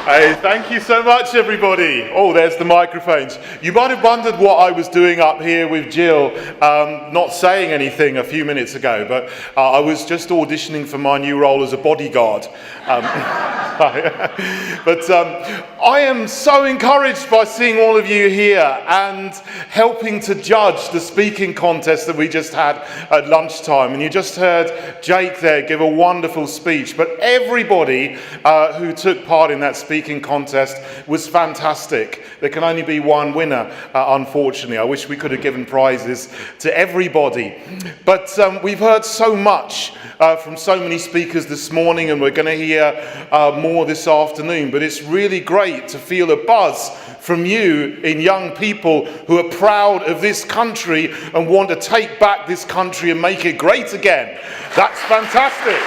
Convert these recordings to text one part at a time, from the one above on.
Hey, thank you so much, everybody. Oh, there's the microphones. You might have wondered what I was doing up here with Jill, not saying anything a few minutes ago, but I was just auditioning for my new role as a bodyguard. But I am so encouraged by seeing all of you here and helping to judge the speaking contest that we just had at lunchtime. And you just heard Jake there give a wonderful speech, but everybody who took part in that speaking contest was fantastic. There can only be one winner, unfortunately. I wish we could have given prizes to everybody. But we've heard so much from so many speakers this morning, and we're going to hear more this afternoon. But it's really great to feel a buzz from you in young people who are proud of this country and want to take back this country and make it great again. That's fantastic.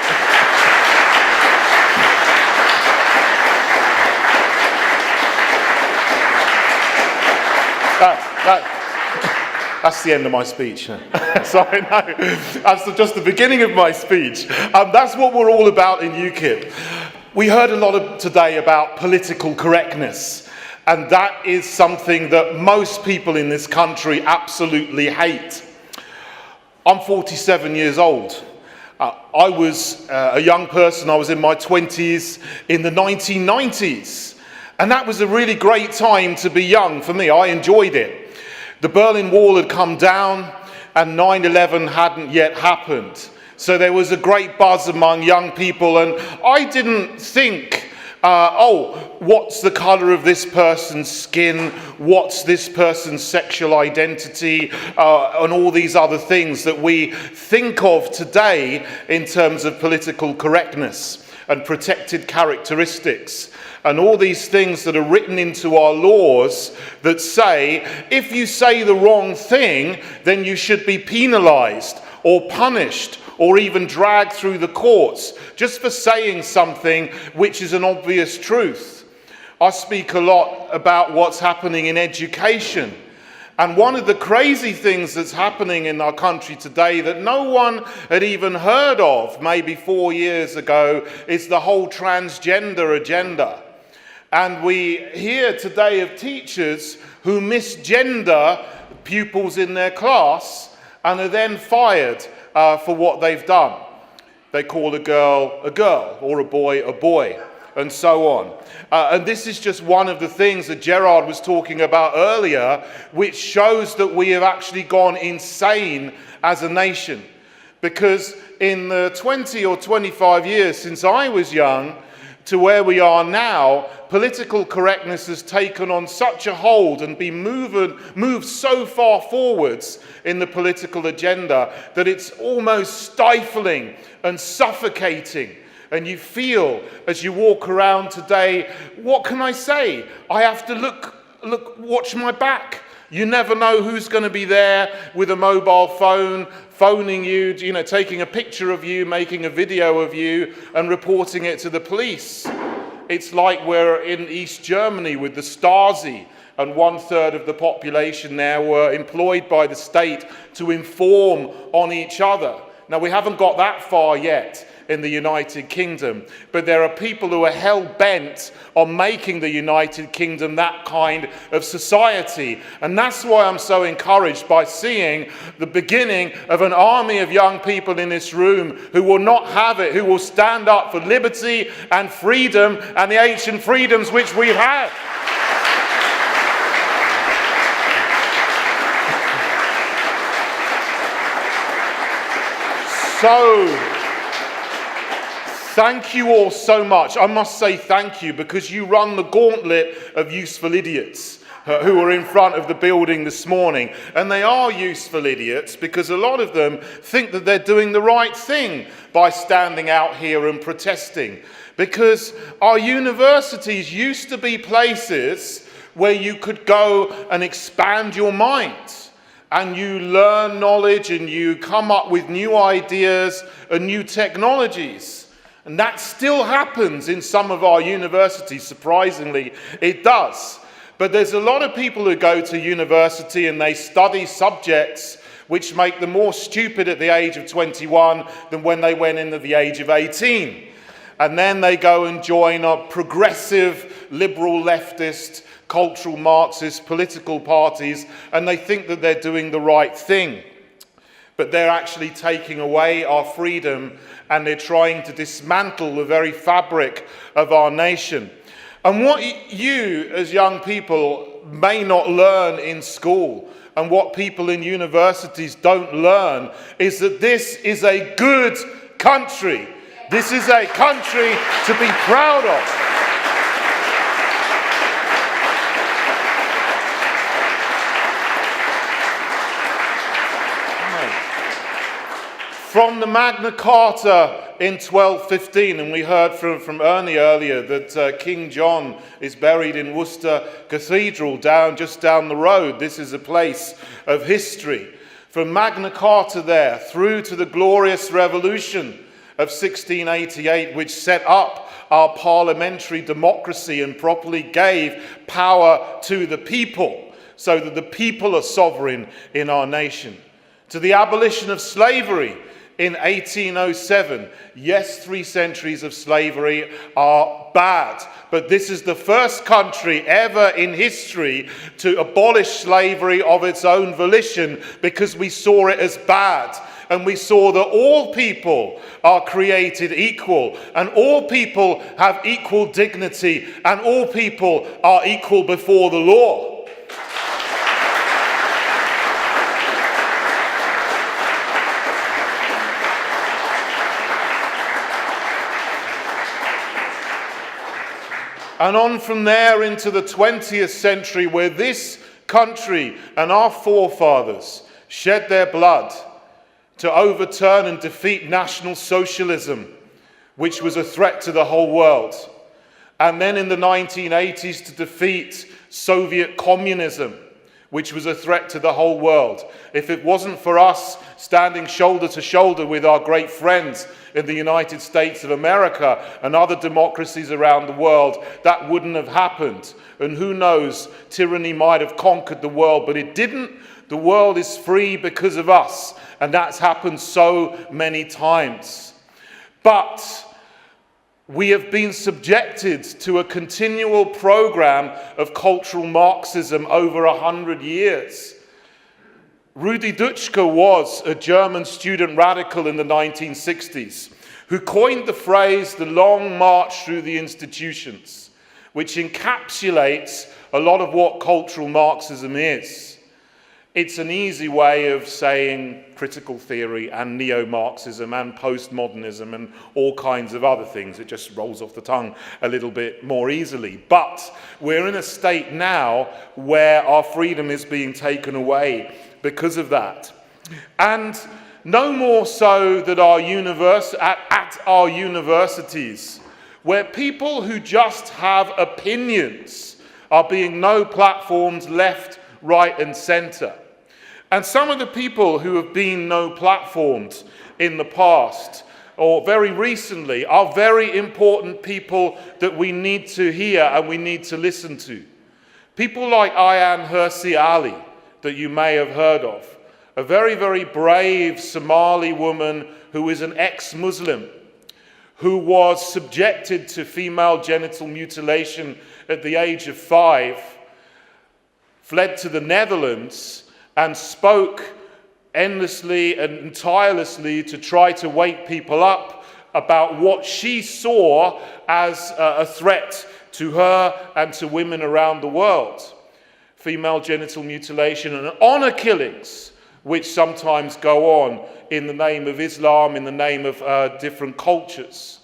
That's the end of my speech. Sorry, no. That's just the beginning of my speech. That's what we're all about in UKIP. We heard a lot today about political correctness, and that is something that most people in this country absolutely hate. I'm 47 years old. I was a young person. I was in my 20s in the 1990s. And that was a really great time to be young for me. I enjoyed it. The Berlin Wall had come down and 9/11 hadn't yet happened. So there was a great buzz among young people, and I didn't think, what's the colour of this person's skin? What's this person's sexual identity? And all these other things that we think of today in terms of political correctness and protected characteristics. And all these things that are written into our laws that say, if you say the wrong thing, then you should be penalised or punished or even dragged through the courts just for saying something which is an obvious truth. I speak a lot about what's happening in education. And one of the crazy things that's happening in our country today that no one had even heard of maybe 4 years ago is the whole transgender agenda. And we hear today of teachers who misgender pupils in their class and are then fired for what they've done. They call a girl or a boy, and so on. And this is just one of the things that Gerard was talking about earlier, which shows that we have actually gone insane as a nation. Because in the 20 or 25 years since I was young to where we are now, political correctness has taken on such a hold and been moved so far forwards in the political agenda that it's almost stifling and suffocating. And you feel, as you walk around today, what can I say? I have to watch my back. You never know who's going to be there with a mobile phone, phoning you, taking a picture of you, making a video of you, and reporting it to the police. It's like we're in East Germany with the Stasi, and 1/3 of the population there were employed by the state to inform on each other. Now, we haven't got that far yet in the United Kingdom, but there are people who are hell-bent on making the United Kingdom that kind of society. And that's why I'm so encouraged by seeing the beginning of an army of young people in this room who will not have it, who will stand up for liberty and freedom and the ancient freedoms which we've had. So, thank you all so much. I must say thank you because you run the gauntlet of useful idiots who are in front of the building this morning. And they are useful idiots because a lot of them think that they're doing the right thing by standing out here and protesting. Because our universities used to be places where you could go and expand your mind. And you learn knowledge and you come up with new ideas and new technologies. And that still happens in some of our universities, surprisingly, it does. But there's a lot of people who go to university and they study subjects which make them more stupid at the age of 21 than when they went in at the age of 18. And then they go and join a progressive liberal, leftist, cultural Marxist political parties, and they think that they're doing the right thing. But they're actually taking away our freedom, and they're trying to dismantle the very fabric of our nation. And what you, as young people, may not learn in school, and what people in universities don't learn, is that this is a good country. This is a country to be proud of. From the Magna Carta in 1215, and we heard from Ernie earlier that King John is buried in Worcester Cathedral just down the road. This is a place of history. From Magna Carta there through to the glorious revolution of 1688, which set up our parliamentary democracy and properly gave power to the people so that the people are sovereign in our nation. To the abolition of slavery in 1807. Yes, 3 centuries of slavery are bad, but this is the first country ever in history to abolish slavery of its own volition, because we saw it as bad. And we saw that all people are created equal, and all people have equal dignity, and all people are equal before the law. And on from there into the 20th century, where this country and our forefathers shed their blood to overturn and defeat National Socialism, which was a threat to the whole world. And then in the 1980s to defeat Soviet communism, which was a threat to the whole world. If it wasn't for us standing shoulder to shoulder with our great friends in the United States of America and other democracies around the world, that wouldn't have happened. And who knows, tyranny might have conquered the world, but it didn't. The world is free because of us, and that's happened so many times. But we have been subjected to a continual program of cultural Marxism over 100 years. Rudi Dutschke was a German student radical in the 1960s who coined the phrase "the long march through the institutions," which encapsulates a lot of what cultural Marxism is. It's an easy way of saying critical theory and neo-Marxism and postmodernism and all kinds of other things. It just rolls off the tongue a little bit more easily. But we're in a state now where our freedom is being taken away because of that. And no more so that at our universities, where people who just have opinions are being no-platformed left, right and centre. And some of the people who have been no-platformed in the past or very recently are very important people that we need to hear and we need to listen to. People like Ayaan Hirsi Ali, that you may have heard of, a very, very brave Somali woman who is an ex-Muslim, who was subjected to female genital mutilation at the age of 5, fled to the Netherlands and spoke endlessly and tirelessly to try to wake people up about what she saw as a threat to her and to women around the world. Female genital mutilation and honor killings, which sometimes go on in the name of Islam, in the name of different cultures.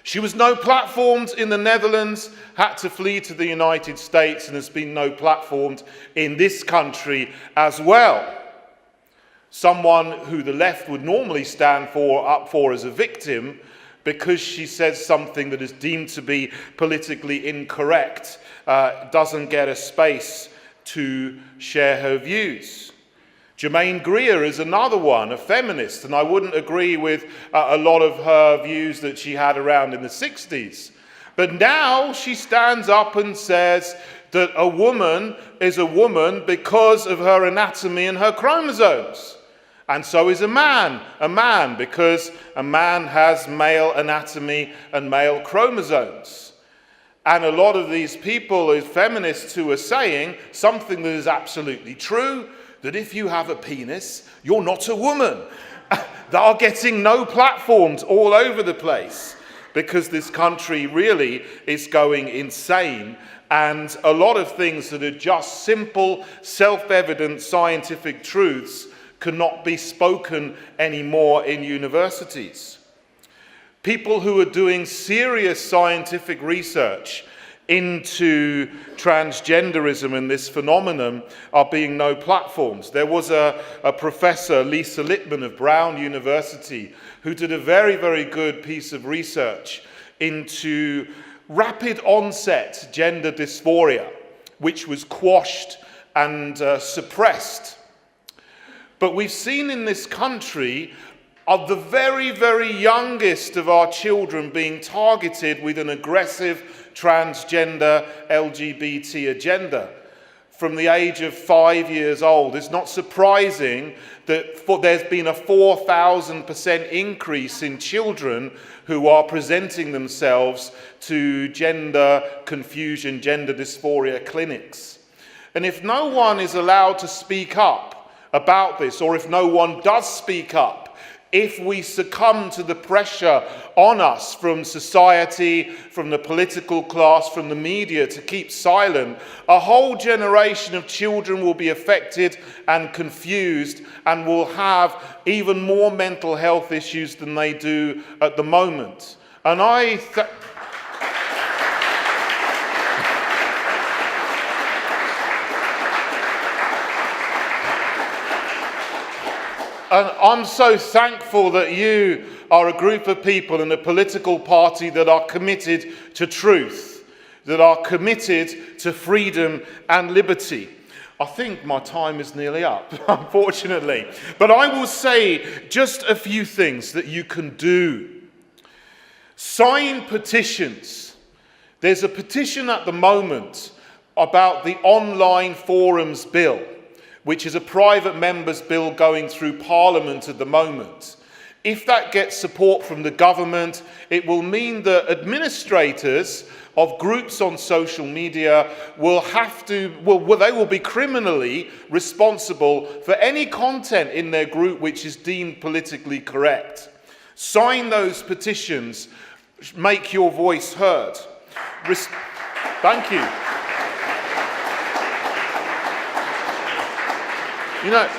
She was no-platformed in the Netherlands, had to flee to the United States, and has been no-platformed in this country as well. Someone who the left would normally stand up for as a victim, because she says something that is deemed to be politically incorrect, doesn't get a space to share her views. Germaine Greer is another one, a feminist, and I wouldn't agree with a lot of her views that she had around in the 60s. But now she stands up and says that a woman is a woman because of her anatomy and her chromosomes. And so is a man because a man has male anatomy and male chromosomes. And a lot of these people, as feminists, who are saying something that is absolutely true, that if you have a penis, you're not a woman. They are getting no platforms all over the place because this country really is going insane. And a lot of things that are just simple, self-evident scientific truths cannot be spoken anymore in universities. People who are doing serious scientific research into transgenderism and this phenomenon are being no platforms. There was a professor, Lisa Littman of Brown University, who did a very, very good piece of research into rapid onset gender dysphoria, which was quashed and suppressed. But we've seen in this country of the very, very youngest of our children being targeted with an aggressive transgender LGBT agenda from the age of 5 years old. It's not surprising that there's been a 4,000% increase in children who are presenting themselves to gender confusion, gender dysphoria clinics. And if no one is allowed to speak up about this, or if no one does speak up, if we succumb to the pressure on us from society, from the political class, from the media to keep silent, a whole generation of children will be affected and confused and will have even more mental health issues than they do at the moment. And And I'm so thankful that you are a group of people in a political party that are committed to truth, that are committed to freedom and liberty. I think my time is nearly up, unfortunately. But I will say just a few things that you can do. Sign petitions. There's a petition at the moment about the online forums bill, which is a private member's bill going through Parliament at the moment. If that gets support from the government, it will mean that administrators of groups on social media will they will be criminally responsible for any content in their group which is deemed politically correct. Sign those petitions, make your voice heard. Thank you. You know,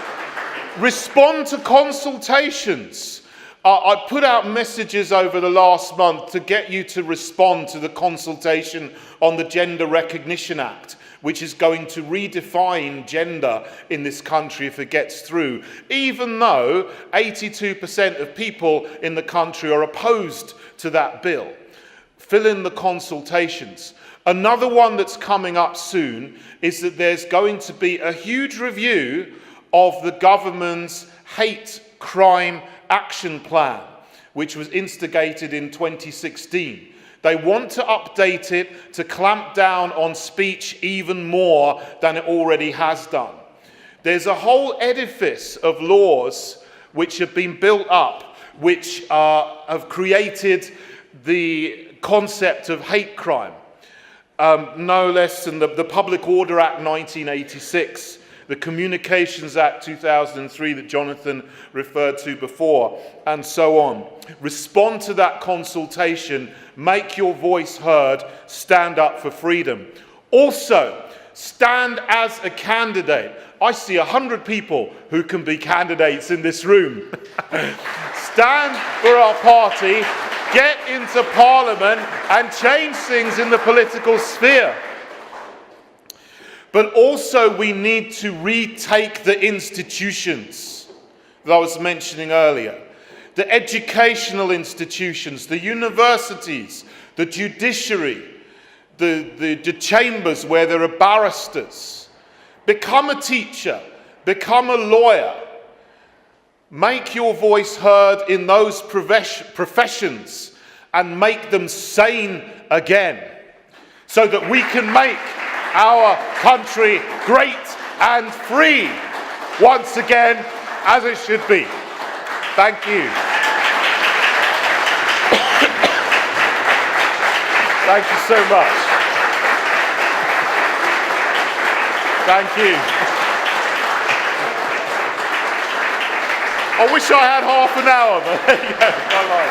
respond to consultations. I put out messages over the last month to get you to respond to the consultation on the Gender Recognition Act, which is going to redefine gender in this country if it gets through, even though 82% of people in the country are opposed to that bill. Fill in the consultations. Another one that's coming up soon is that there's going to be a huge review of the government's hate crime action plan, which was instigated in 2016. They want to update it to clamp down on speech even more than it already has done. There's a whole edifice of laws which have been built up, which have created the concept of hate crime. No less than the Public Order Act 1986, the Communications Act 2003 that Jonathan referred to before, and so on. Respond to that consultation, make your voice heard, stand up for freedom. Also, stand as a candidate. I see 100 people who can be candidates in this room. Stand for our party, get into Parliament and change things in the political sphere. But also we need to retake the institutions that I was mentioning earlier. The educational institutions, the universities, the judiciary, the chambers where there are barristers. Become a teacher, become a lawyer. Make your voice heard in those professions and make them sane again so that we can make our country great and free once again, as it should be. Thank you. Thank you so much. Thank you. I wish I had half an hour, but there you go. Bye-bye.